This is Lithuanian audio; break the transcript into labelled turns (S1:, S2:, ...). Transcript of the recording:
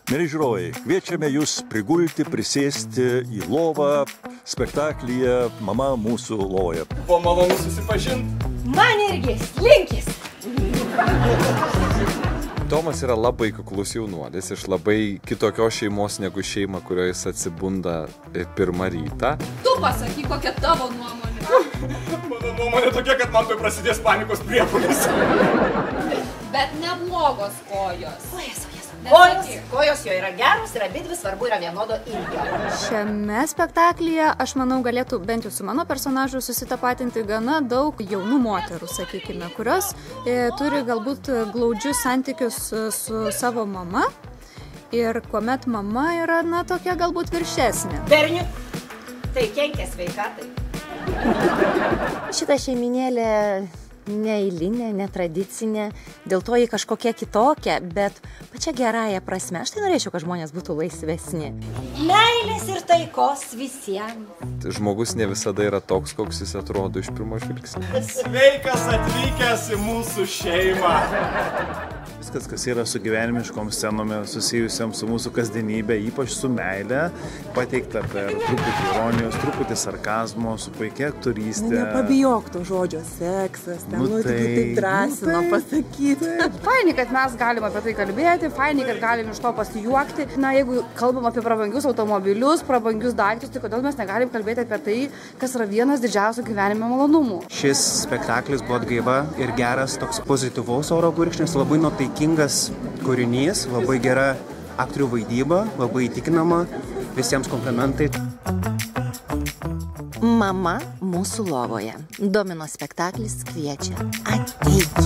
S1: Mėly žiūrovai, kviečiame jūs prigulti, prisėsti į lovą spektaklyje Mama mūsų lovoje.
S2: Buvo malonu susipažinti.
S3: Man irgi slinkis.
S4: Tomas yra labai kuklus jaunuolis, iš labai kitokios šeimos negu šeima, kurioje jis atsibunda pirmą rytą.
S3: Tu pasakyk, kokia tavo nuomonė.
S2: Mano nuomonė tokia, kad man tai prasidės panikos priepuolis.
S3: Bet neblogos kojos.
S5: Kojos jo yra geros ir abidvi svarbu yra vienodo ilgio.
S6: Šiame spektaklyje, aš manau, galėtų bent jau su mano personažu susitapatinti gana daug jaunų moterų, sakykime, kurios turi galbūt glaudžius santykius su savo mama ir kuomet mama yra, na, tokia galbūt viršesnė.
S5: Berniu, tai kenkia sveikatai.
S7: Šita šeiminėlė neeilinė, netradicinė, dėl to ji kažkokia kitokia, bet pačia gerąją prasme. Aš tai norėčiau, kad žmonės būtų laisvesni.
S5: Meilės ir taikos visiems.
S4: Žmogus ne visada yra toks, koks jis atrodo iš pirmo žvilgsnio.
S2: Sveikas atvykęs į mūsų šeimą.
S8: Viskas, kas yra su gyvenimiškom scenomis susijusiam su mūsų kasdienybė, ypač su meile, pateikta per truputį ironijos, truputį sarkazmo, su puikia aktorystė.
S9: Nepabijok to žodžio seksas, taip drąsino pasakyti.
S10: Fainai, kad mes galim apie tai kalbėti, fainai, kad galim iš to pasijuokti. Na, jeigu kalbam apie prabangius automobilius, prabangius daiktus, tai kodėl mes negalim kalbėti apie tai, kas yra vienas didžiausių gyvenime malonumų.
S11: Šis spektaklis buvo atgaiva ir geras toks pozityvaus oro gurkšnis, labai nuotaikingas kūrinys, labai gera aktorių vaidyba, labai įtikinama, visiems komplimentai.
S7: Mama mūsų lovoje. Domino spektaklis kviečia. Ateik.